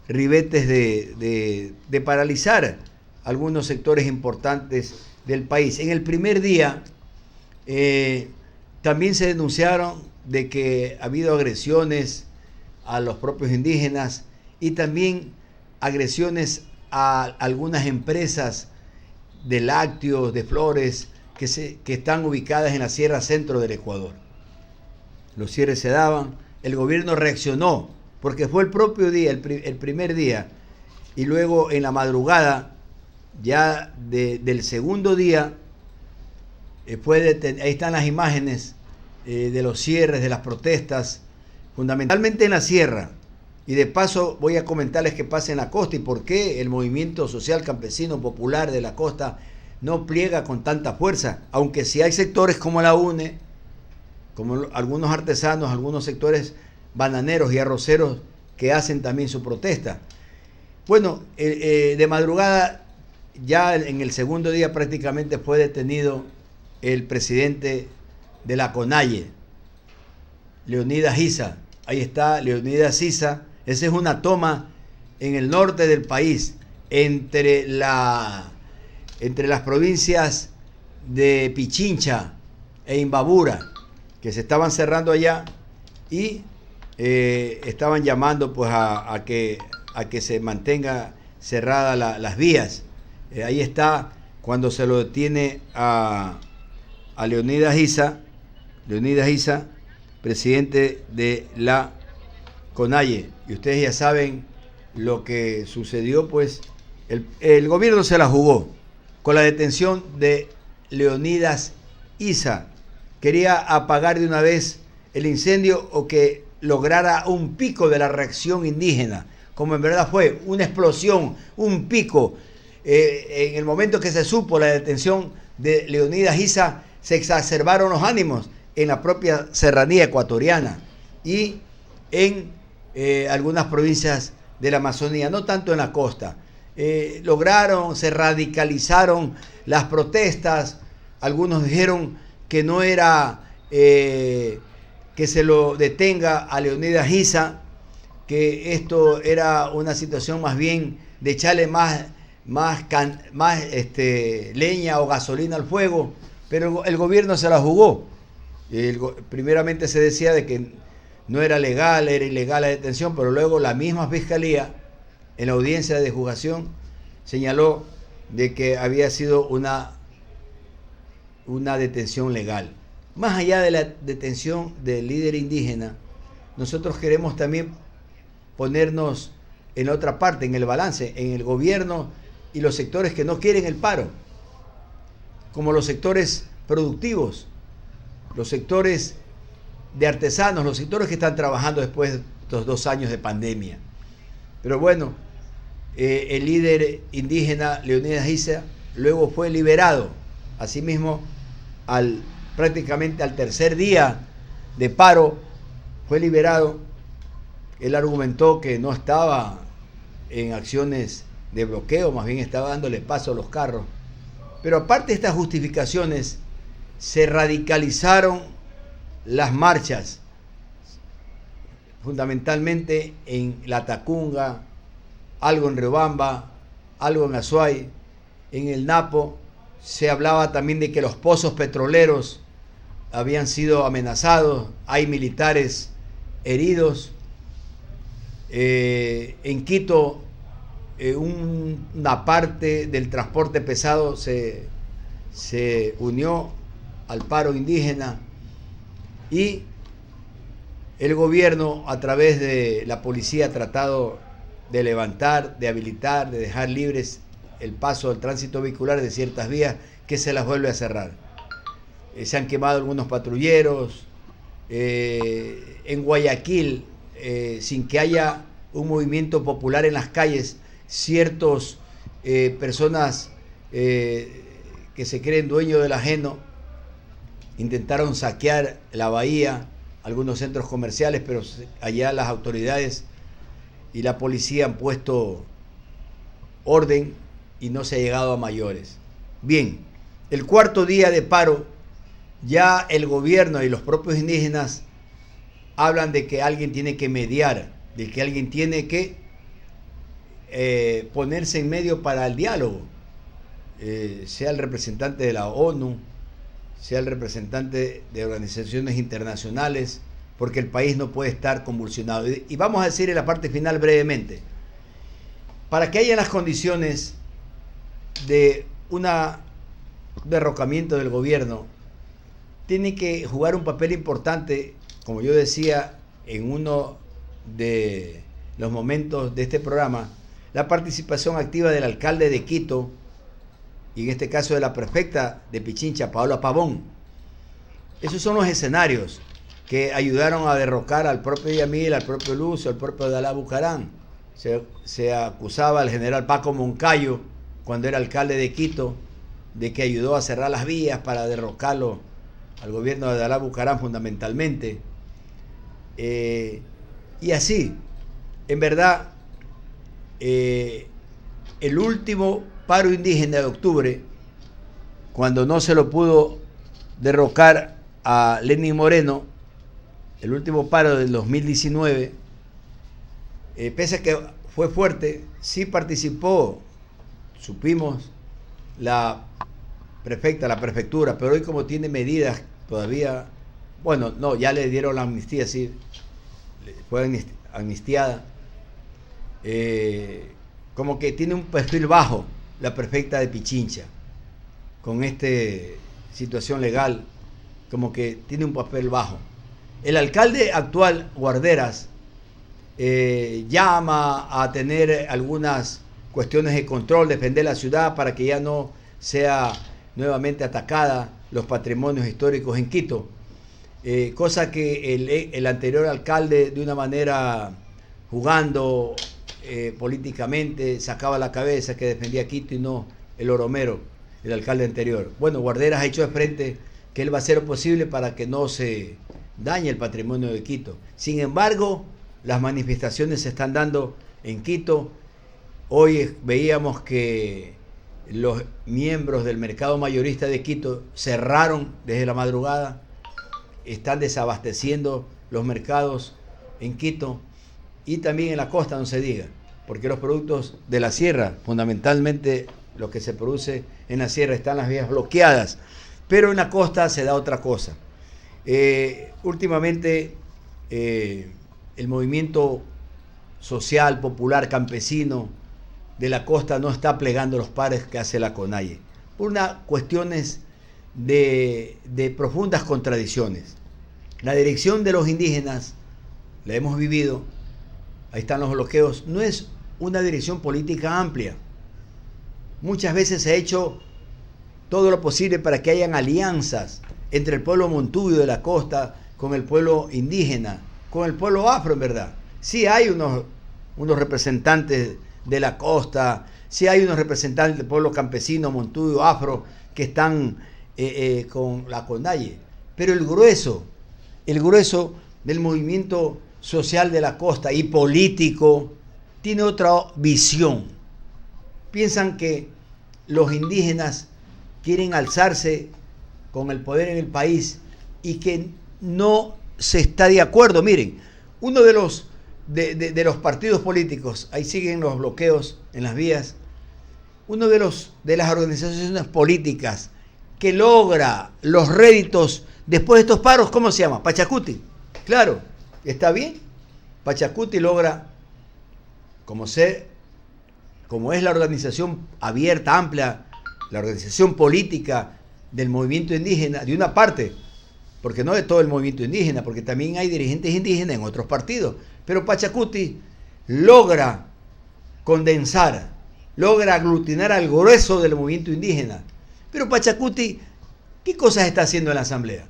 ribetes de paralizar algunos sectores importantes del país. En el primer día también se denunciaron de que ha habido agresiones a los propios indígenas y también agresiones a algunas empresas de lácteos, de flores, que están ubicadas en la Sierra Centro del Ecuador. Los cierres se daban, el gobierno reaccionó, porque fue el propio día, el primer día, y luego en la madrugada, ya del segundo día, ahí están las imágenes de los cierres, de las protestas, fundamentalmente en la sierra. Y de paso voy a comentarles qué pasa en la costa y por qué el movimiento social campesino popular de la costa no pliega con tanta fuerza, aunque sí hay sectores como la UNE, como algunos artesanos, algunos sectores bananeros y arroceros que hacen también su protesta. Bueno, de madrugada, ya en el segundo día prácticamente fue detenido el presidente de la CONAIE, Leonidas Issa. Ahí está Leonidas Issa. Esa es una toma en el norte del país, entre las provincias de Pichincha e Imbabura, que se estaban cerrando allá y estaban llamando pues a que se mantenga cerradas las vías. Ahí está cuando se lo detiene a Leonidas Issa, presidente de la CONAIE. Y ustedes ya saben lo que sucedió, pues el gobierno se la jugó con la detención de Leonidas Issa. Quería apagar de una vez el incendio o que lograra un pico de la reacción indígena, como en verdad fue, una explosión, un pico. En el momento que se supo la detención de Leonidas Issa, se exacerbaron los ánimos en la propia serranía ecuatoriana y en algunas provincias de la Amazonía, no tanto en la costa. Se radicalizaron las protestas. Algunos dijeron que no era que se lo detenga a Leonidas Issa, que esto era una situación más bien de echarle más leña o gasolina al fuego, pero el gobierno se la jugó. Primeramente se decía de que no era legal, era ilegal la detención, pero luego la misma fiscalía en la audiencia de juzgación señaló de que había sido una detención legal. Más allá de la detención del líder indígena, nosotros queremos también ponernos en la otra parte, en el balance, en el gobierno y los sectores que no quieren el paro, como los sectores productivos, los sectores de artesanos, los sectores que están trabajando después de estos 2 años de pandemia. Pero bueno, el líder indígena Leonidas Issa luego fue liberado. Asimismo, prácticamente al tercer día de paro, fue liberado. Él argumentó que no estaba en acciones de bloqueo, más bien estaba dándole paso a los carros. Pero aparte de estas justificaciones, se radicalizaron las marchas, fundamentalmente en La Tacunga, algo en Riobamba, algo en Azuay, en el Napo. Se hablaba también de que los pozos petroleros habían sido amenazados, hay militares heridos. En Quito, una parte del transporte pesado se unió al paro indígena y el gobierno a través de la policía ha tratado de levantar, de habilitar, de dejar libres el paso del tránsito vehicular de ciertas vías que se las vuelve a cerrar. Se han quemado algunos patrulleros. En Guayaquil, sin que haya un movimiento popular en las calles, ciertos personas que se creen dueños del ajeno intentaron saquear la bahía, algunos centros comerciales, pero allá las autoridades y la policía han puesto orden y no se ha llegado a mayores. Bien, el cuarto día de paro, ya el gobierno y los propios indígenas hablan de que alguien tiene que mediar, de que alguien tiene que ponerse en medio para el diálogo, sea el representante de la ONU, sea el representante de organizaciones internacionales, porque el país no puede estar convulsionado. Y vamos a decir en la parte final brevemente, para que haya las condiciones de un derrocamiento del gobierno, tiene que jugar un papel importante, como yo decía en uno de los momentos de este programa, la participación activa del alcalde de Quito, y en este caso de la prefecta de Pichincha, Paola Pavón. Esos son los escenarios que ayudaron a derrocar al propio Yamil, al propio Lucio, al propio Dalá Bucarán. Se acusaba al general Paco Moncayo, cuando era alcalde de Quito, de que ayudó a cerrar las vías para derrocarlo al gobierno de Dalá Bucarán fundamentalmente. Y así, en verdad, el último paro indígena de octubre, cuando no se lo pudo derrocar a Lenín Moreno, el último paro del 2019, pese a que fue fuerte, sí participó, supimos, la prefectura, pero hoy como tiene medidas todavía, bueno, no, ya le dieron la amnistía, sí, fue amnistiada, como que tiene un perfil bajo la prefecta de Pichincha, con esta situación legal, como que tiene un papel bajo. El alcalde actual, Guarderas, llama a tener algunas cuestiones de control, defender la ciudad para que ya no sea nuevamente atacada los patrimonios históricos en Quito, cosa que el anterior alcalde, de una manera jugando políticamente, sacaba la cabeza, que defendía Quito y no el Oromero, el alcalde anterior. Bueno, Guarderas ha hecho de frente que él va a hacer lo posible para que no se dañe el patrimonio de Quito. Sin embargo, las manifestaciones se están dando en Quito. Hoy veíamos que los miembros del mercado mayorista de Quito cerraron desde la madrugada, están desabasteciendo los mercados en Quito y también en la costa, no se diga, porque los productos de la sierra, fundamentalmente lo que se produce en la sierra, están las vías bloqueadas, pero en la costa se da otra cosa. Últimamente el movimiento social, popular, campesino de la costa no está plegando los pares que hace la CONAIE, por unas cuestiones de profundas contradicciones. La dirección de los indígenas, la hemos vivido, ahí están los bloqueos, no es una dirección política amplia. Muchas veces se ha hecho todo lo posible para que hayan alianzas entre el pueblo montuyo de la costa con el pueblo indígena, con el pueblo afro, en verdad. Sí hay unos representantes de la costa, sí hay unos representantes del pueblo campesino, montuyo, afro, que están con la CONAIE, pero el grueso del movimiento social de la costa y político tiene otra visión. Piensan que los indígenas quieren alzarse con el poder en el país y que no se está de acuerdo. Miren, uno de los partidos políticos, ahí siguen los bloqueos en las vías, uno de las organizaciones políticas que logra los réditos después de estos paros, ¿cómo se llama? Pachacuti. Claro, está bien. Pachacuti logra, como es la organización abierta, amplia, la organización política del movimiento indígena, de una parte, porque no de todo el movimiento indígena, porque también hay dirigentes indígenas en otros partidos, pero Pachacuti logra condensar, logra aglutinar al grueso del movimiento indígena. Pero Pachacuti, ¿qué cosas está haciendo en la asamblea?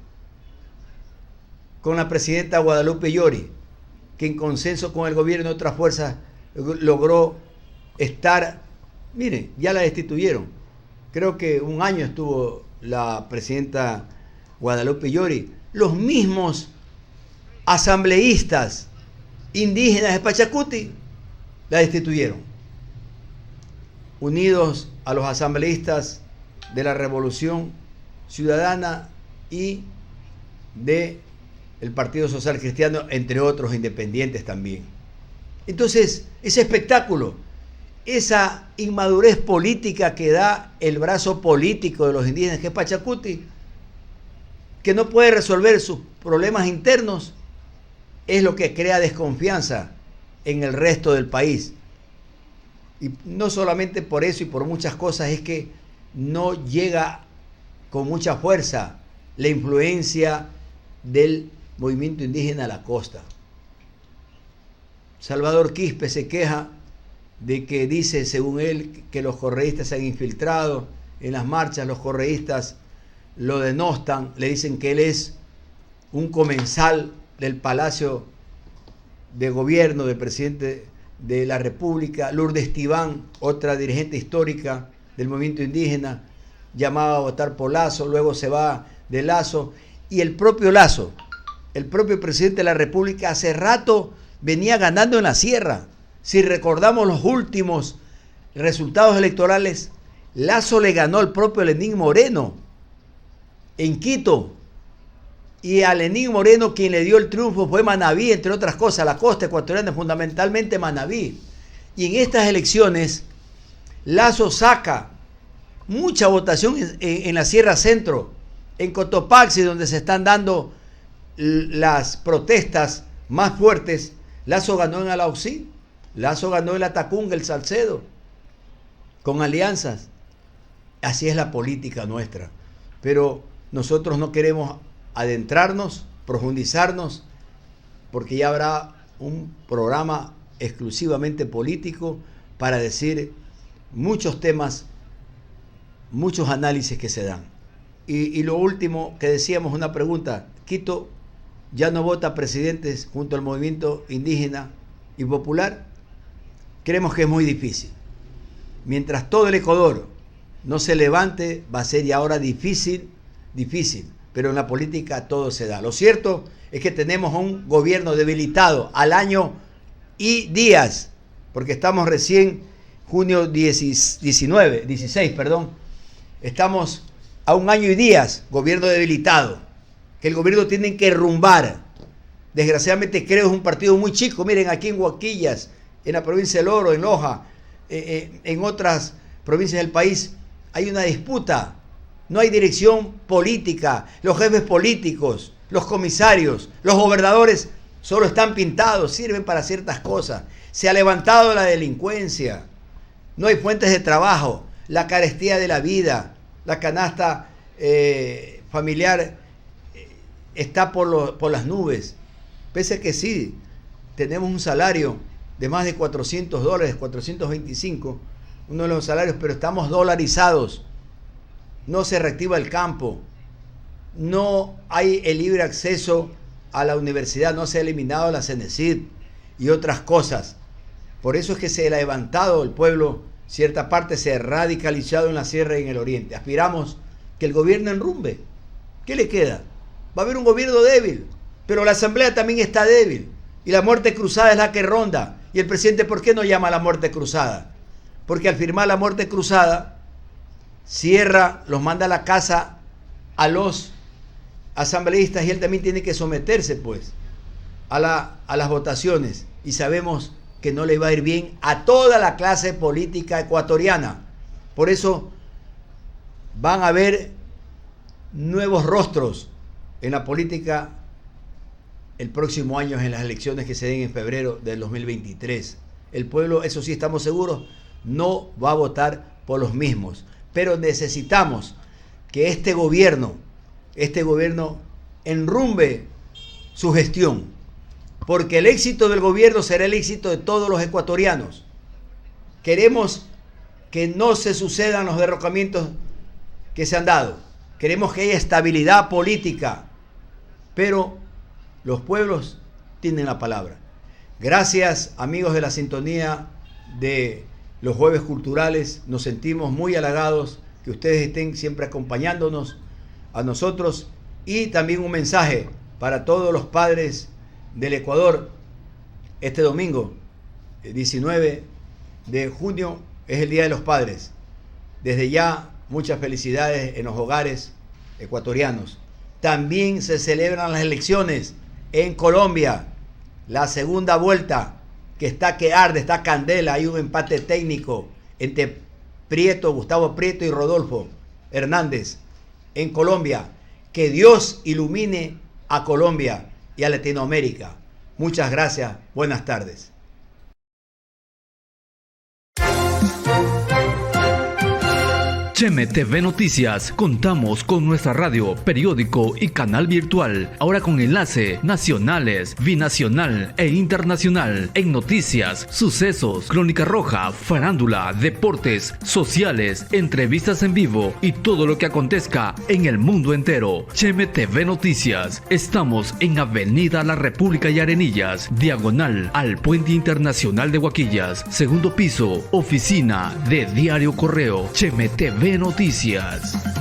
Con la presidenta Guadalupe Llori, que en consenso con el gobierno y otras fuerzas logró estar, miren, ya la destituyeron. Creo que un año estuvo la presidenta Guadalupe Llori. Los mismos asambleístas indígenas de Pachacuti la destituyeron. Unidos a los asambleístas de la Revolución Ciudadana y de el Partido Social Cristiano, entre otros independientes también. Entonces, ese espectáculo, esa inmadurez política que da el brazo político de los indígenas, que es Pachacuti, que no puede resolver sus problemas internos, es lo que crea desconfianza en el resto del país. Y no solamente por eso y por muchas cosas, es que no llega con mucha fuerza la influencia del movimiento indígena a la costa. Salvador Quispe se queja de que dice, según él, que los correístas se han infiltrado en las marchas, los correístas lo denostan, le dicen que él es un comensal del Palacio de Gobierno del presidente de la República. Lourdes Tibán, otra dirigente histórica del movimiento indígena, llamaba a votar por Lazo, luego se va de Lazo, y el propio Lazo, el propio presidente de la República, hace rato venía ganando en la sierra. Si recordamos los últimos resultados electorales, Lazo le ganó al propio Lenín Moreno en Quito, y a Lenín Moreno quien le dio el triunfo fue Manabí, entre otras cosas, la costa ecuatoriana, fundamentalmente Manabí. Y en estas elecciones Lazo saca mucha votación en la Sierra Centro, en Cotopaxi, donde se están dando las protestas más fuertes. Lazo ganó en Alauxí, Lazo ganó en la Tacunga, el Salcedo, con alianzas. Así es la política nuestra. Pero nosotros no queremos adentrarnos, profundizarnos, porque ya habrá un programa exclusivamente político para decir muchos temas, muchos análisis que se dan. Y lo último que decíamos, una pregunta: Quito ya no vota presidentes junto al movimiento indígena y popular. Creemos que es muy difícil. Mientras todo el Ecuador no se levante, va a ser ya ahora difícil, pero en la política todo se da. Lo cierto es que tenemos un gobierno debilitado al año y días, porque estamos recién junio 16, estamos a un año y días, gobierno debilitado, que el gobierno tiene que derrumbar. Desgraciadamente creo es un partido muy chico. Miren, aquí en Huaquillas, en la provincia del Oro, en Loja, en otras provincias del país, hay una disputa. No hay dirección política. Los jefes políticos, los comisarios, los gobernadores solo están pintados, sirven para ciertas cosas. Se ha levantado la delincuencia. No hay fuentes de trabajo. La carestía de la vida, la canasta familiar está por las nubes. Pese a que sí, tenemos un salario de más de $400, 425, uno de los salarios, pero estamos dolarizados. No se reactiva el campo, no hay el libre acceso a la universidad, no se ha eliminado la CENESID y otras cosas. Por eso es que se ha levantado el pueblo, cierta parte se ha radicalizado en la sierra y en el oriente. Aspiramos que el gobierno enrumbe. ¿Qué le queda? Va a haber un gobierno débil, pero la asamblea también está débil, y la muerte cruzada es la que ronda. Y el presidente, ¿por qué no llama a la muerte cruzada? Porque al firmar la muerte cruzada, cierra, los manda a la casa a los asambleístas, y él también tiene que someterse pues a las votaciones, y sabemos que no le va a ir bien a toda la clase política ecuatoriana, Por eso van a haber nuevos rostros en la política el próximo año en las elecciones que se den en febrero del 2023. El pueblo, eso sí estamos seguros, no va a votar por los mismos. Pero necesitamos que este gobierno enrumbe su gestión, porque el éxito del gobierno será el éxito de todos los ecuatorianos. Queremos que no se sucedan los derrocamientos que se han dado. Queremos que haya estabilidad política, pero los pueblos tienen la palabra. Gracias, amigos de la sintonía de los Jueves Culturales. Nos sentimos muy halagados que ustedes estén siempre acompañándonos a nosotros, y también un mensaje para todos los padres del Ecuador. Este domingo, el 19 de junio, es el Día de los Padres. Desde ya, muchas felicidades en los hogares ecuatorianos. También se celebran las elecciones en Colombia, la segunda vuelta, que está que arde, está candela. Hay un empate técnico entre Gustavo Prieto y Rodolfo Hernández en Colombia. Que Dios ilumine a Colombia y a Latinoamérica. Muchas gracias. Buenas tardes. Cheme TV Noticias. Contamos con nuestra radio, periódico y canal virtual. Ahora con enlace nacionales, binacional e internacional. En noticias, sucesos, crónica roja, farándula, deportes, sociales, entrevistas en vivo y todo lo que acontezca en el mundo entero. Cheme TV Noticias. Estamos en Avenida La República y Arenillas, diagonal al Puente Internacional de Huaquillas, segundo piso, oficina de Diario Correo. Cheme TV Noticias.